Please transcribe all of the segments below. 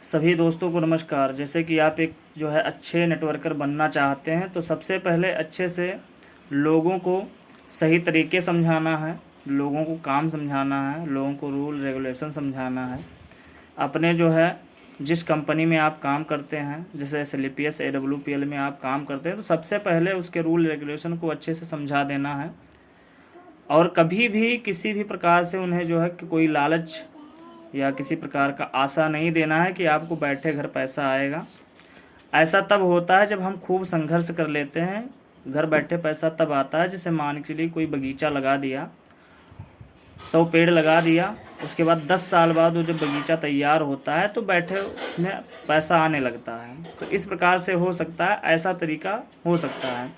सभी दोस्तों को नमस्कार। जैसे कि आप एक अच्छे नेटवर्कर बनना चाहते हैं तो सबसे पहले अच्छे से लोगों को सही तरीके समझाना है, लोगों को काम समझाना है, लोगों को रूल रेगुलेशन समझाना है। अपने जिस कंपनी में आप काम करते हैं, जैसे SLPS AWPL में आप काम करते हैं, तो सबसे पहले उसके रूल रेगुलेशन को अच्छे से समझा देना है। और कभी भी किसी भी प्रकार से उन्हें कि कोई लालच या किसी प्रकार का आशा नहीं देना है कि आपको बैठे घर पैसा आएगा। ऐसा तब होता है जब हम खूब संघर्ष कर लेते हैं। घर बैठे पैसा तब आता है, जैसे मान के चलिए कोई बगीचा लगा दिया, 100 पेड़ लगा दिया, उसके बाद 10 साल बाद वो जब बगीचा तैयार होता है तो बैठे उसमें पैसा आने लगता है। तो इस प्रकार से हो सकता है, ऐसा तरीका हो सकता है।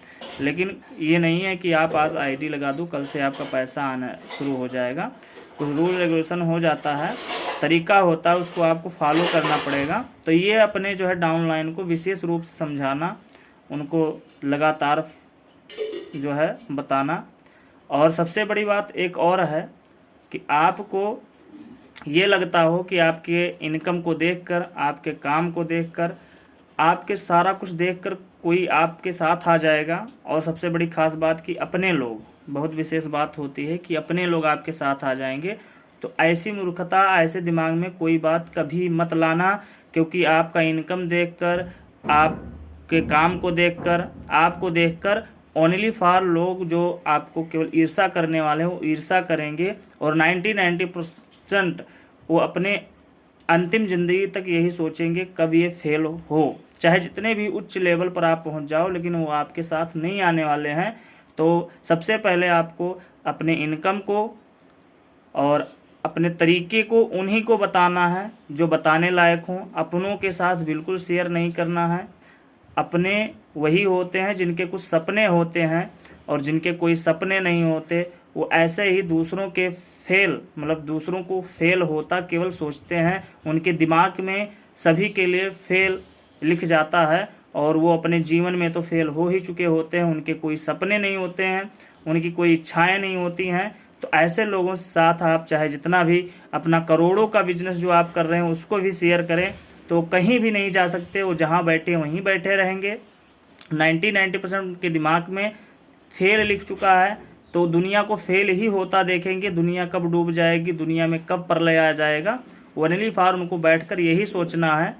लेकिन ये नहीं है कि आप आज ID लगा दो, कल से आपका पैसा आना शुरू हो जाएगा। कुछ रूल रेगुलेशन हो जाता है, तरीका होता है, उसको आपको फॉलो करना पड़ेगा। तो ये अपने डाउनलाइन को विशेष रूप से समझाना, उनको लगातार बताना। और सबसे बड़ी बात एक और है कि आपको ये लगता हो कि आपके इनकम को देखकर, आपके काम को देखकर, आपके सारा कुछ देखकर कोई आपके साथ आ जाएगा। और सबसे बड़ी खास बात कि अपने लोग, बहुत विशेष बात होती है कि अपने लोग आपके साथ आ जाएंगे। तो ऐसी मूर्खता, ऐसे दिमाग में कोई बात कभी मत लाना, क्योंकि आपका इनकम देखकर, आपके काम को देखकर, आपको देखकर ओनली फॉर लोग जो आपको केवल ईर्ष्या करने वाले हैं वो ईर्ष्या करेंगे। और 90% वो अपने अंतिम ज़िंदगी तक यही सोचेंगे कब ये फेल हो। चाहे जितने भी उच्च लेवल पर आप पहुंच जाओ, लेकिन वो आपके साथ नहीं आने वाले हैं। तो सबसे पहले आपको अपने इनकम को और अपने तरीके को उन्हीं को बताना है जो बताने लायक हों। अपनों के साथ बिल्कुल शेयर नहीं करना है। अपने वही होते हैं जिनके कुछ सपने होते हैं, और जिनके कोई सपने नहीं होते वो ऐसे ही दूसरों के दूसरों को फेल होता केवल सोचते हैं। उनके दिमाग में सभी के लिए फेल लिख जाता है, और वो अपने जीवन में तो फेल हो ही चुके होते हैं। उनके कोई सपने नहीं होते हैं, उनकी कोई इच्छाएं नहीं होती हैं। तो ऐसे लोगों के साथ आप चाहे जितना भी अपना करोड़ों का बिजनेस जो आप कर रहे हैं उसको भी शेयर करें, तो कहीं भी नहीं जा सकते। वो जहाँ बैठे वहीं बैठे रहेंगे। 90% उनके दिमाग में फेल लिख चुका है, तो दुनिया को फेल ही होता देखेंगे। दुनिया कब डूब जाएगी, दुनिया में कब प्रलय आ जाएगा, ओनली फॉर उनको बैठकर यही सोचना है।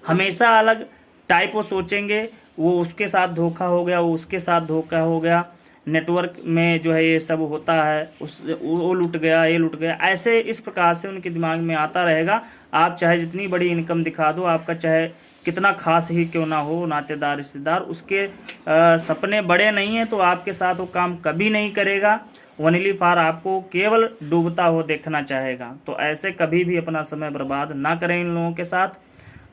हमेशा अलग टाइप वो सोचेंगे, वो उसके साथ धोखा हो गया, वो उसके साथ धोखा हो गया, नेटवर्क में ये सब होता है, वो लुट गया, ये लुट गया, ऐसे इस प्रकार से उनके दिमाग में आता रहेगा। आप चाहे जितनी बड़ी इनकम दिखा दो, आपका चाहे कितना खास ही क्यों ना हो नातेदार रिश्तेदार, उसके सपने बड़े नहीं हैं तो आपके साथ वो काम कभी नहीं करेगा। ओनली फॉर आपको केवल डूबता हो देखना चाहेगा। तो ऐसे कभी भी अपना समय बर्बाद ना करें इन लोगों के साथ।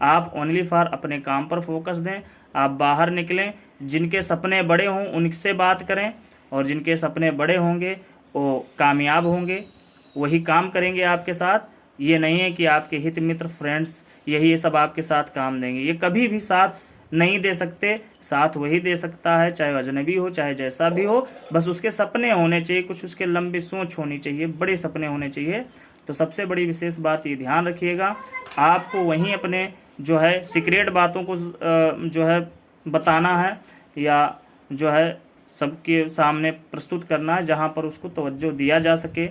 आप ओनली फॉर अपने काम पर फोकस दें। आप बाहर निकलें, जिनके सपने बड़े हों उनसे बात करें, और जिनके सपने बड़े होंगे वो कामयाब होंगे, वही काम करेंगे आपके साथ। ये नहीं है कि आपके हित मित्र फ्रेंड्स ये सब आपके साथ काम देंगे, ये कभी भी साथ नहीं दे सकते। साथ वही दे सकता है, चाहे अजनबी हो, चाहे जैसा भी हो, बस उसके सपने होने चाहिए, कुछ उसके लंबी सोच होनी चाहिए, बड़े सपने होने चाहिए। तो सबसे बड़ी विशेष बात ये ध्यान रखिएगा, आपको वहीं अपने सीक्रेट बातों को बताना है, या सबके सामने प्रस्तुत करना है, जहाँ पर उसको तवज्जो दिया जा सके।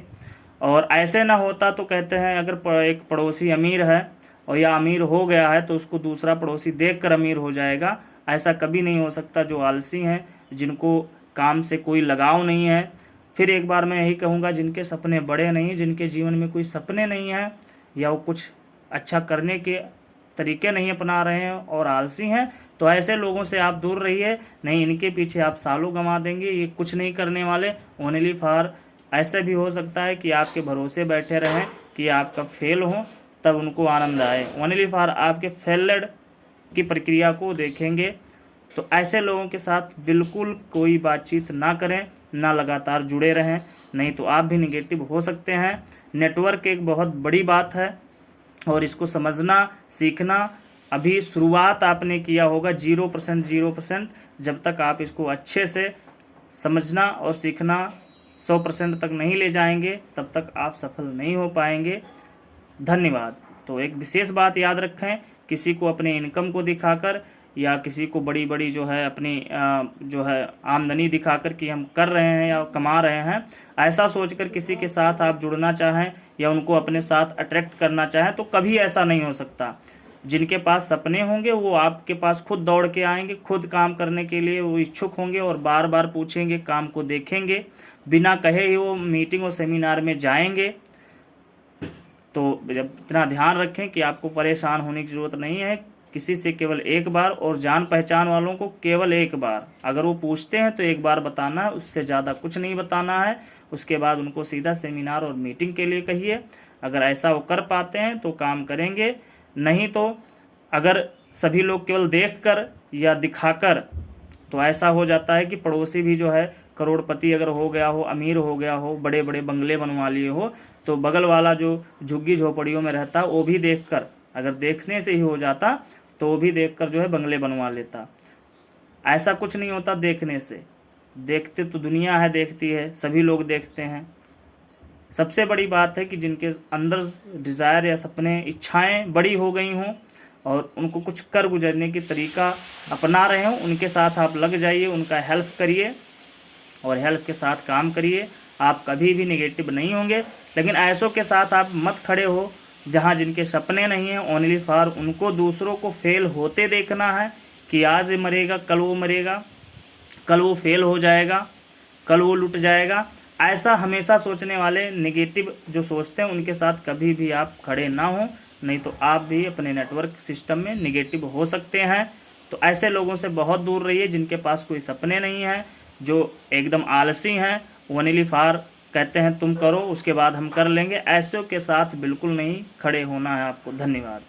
और ऐसे ना होता तो कहते हैं, अगर एक पड़ोसी अमीर है और या अमीर हो गया है तो उसको दूसरा पड़ोसी देखकर अमीर हो जाएगा। ऐसा कभी नहीं हो सकता। जो आलसी हैं, जिनको काम से कोई लगाव नहीं है, फिर एक बार मैं यही कहूँगा, जिनके सपने बड़े नहीं, जिनके जीवन में कोई सपने नहीं हैं, या वो कुछ अच्छा करने के तरीके नहीं अपना रहे हैं और आलसी हैं, तो ऐसे लोगों से आप दूर रहिए। नहीं, इनके पीछे आप सालों गंवा देंगे, ये कुछ नहीं करने वाले। ओनली फॉर ऐसे भी हो सकता है कि आपके भरोसे बैठे रहें कि आपका फेल हो, तब उनको आनंद आए। ओनली फॉर आपके फेल्ड की प्रक्रिया को देखेंगे। तो ऐसे लोगों के साथ बिल्कुल कोई बातचीत ना करें, ना लगातार जुड़े रहें, नहीं तो आप भी निगेटिव हो सकते हैं। नेटवर्क एक बहुत बड़ी बात है, और इसको समझना सीखना, अभी शुरुआत आपने किया होगा 0%। जब तक आप इसको अच्छे से समझना और सीखना 100% तक नहीं ले जाएंगे, तब तक आप सफल नहीं हो पाएंगे। धन्यवाद। तो एक विशेष बात याद रखें, किसी को अपने इनकम को दिखाकर या किसी को बड़ी बड़ी जो है अपनी जो है आमदनी दिखाकर कि हम कर रहे हैं या कमा रहे हैं, ऐसा सोचकर किसी के साथ आप जुड़ना चाहें या उनको अपने साथ अट्रैक्ट करना चाहें तो कभी ऐसा नहीं हो सकता। जिनके पास सपने होंगे वो आपके पास खुद दौड़ के आएंगे, खुद काम करने के लिए वो इच्छुक होंगे और बार बार पूछेंगे, काम को देखेंगे, बिना कहे ही वो मीटिंग और सेमिनार में जाएंगे। तो जब इतना ध्यान रखें कि आपको परेशान होने की ज़रूरत नहीं है, किसी से केवल एक बार और जान पहचान वालों को केवल एक बार, अगर वो पूछते हैं तो एक बार बताना है, उससे ज़्यादा कुछ नहीं बताना है। उसके बाद उनको सीधा सेमिनार और मीटिंग के लिए कहिए। अगर ऐसा वो कर पाते हैं तो काम करेंगे, नहीं तो अगर सभी लोग केवल देखकर या दिखाकर, तो ऐसा हो जाता है कि पड़ोसी भी जो है करोड़पति अगर हो गया हो, अमीर हो गया हो, बड़े बड़े बंगले बनवा लिए हो, तो बगल वाला जो झुग्गी झोपड़ियों में रहता है वो भी देखकर, अगर देखने से ही हो जाता तो वो भी देखकर जो है बंगले बनवा लेता। ऐसा कुछ नहीं होता देखने से, देखते तो दुनिया है देखती है, सभी लोग देखते हैं। सबसे बड़ी बात है कि जिनके अंदर डिज़ायर या सपने इच्छाएं बड़ी हो गई हों और उनको कुछ कर गुजरने की तरीका अपना रहे हों, उनके साथ आप लग जाइए, उनका हेल्प करिए और हेल्प के साथ काम करिए। आप कभी भी नेगेटिव नहीं होंगे। लेकिन ऐसों के साथ आप मत खड़े हो जहां जिनके सपने नहीं हैं, ओनली फॉर उनको दूसरों को फेल होते देखना है कि आज मरेगा कल वो मरेगा, कल वो फेल हो जाएगा, कल वो लुट जाएगा। ऐसा हमेशा सोचने वाले, नेगेटिव जो सोचते हैं, उनके साथ कभी भी आप खड़े ना हो, नहीं तो आप भी अपने नेटवर्क सिस्टम में नेगेटिव हो सकते हैं। तो ऐसे लोगों से बहुत दूर रहिए जिनके पास कोई सपने नहीं हैं, जो एकदम आलसी हैं, ओनली फॉर कहते हैं तुम करो उसके बाद हम कर लेंगे। ऐसों के साथ बिल्कुल नहीं खड़े होना है आपको। धन्यवाद।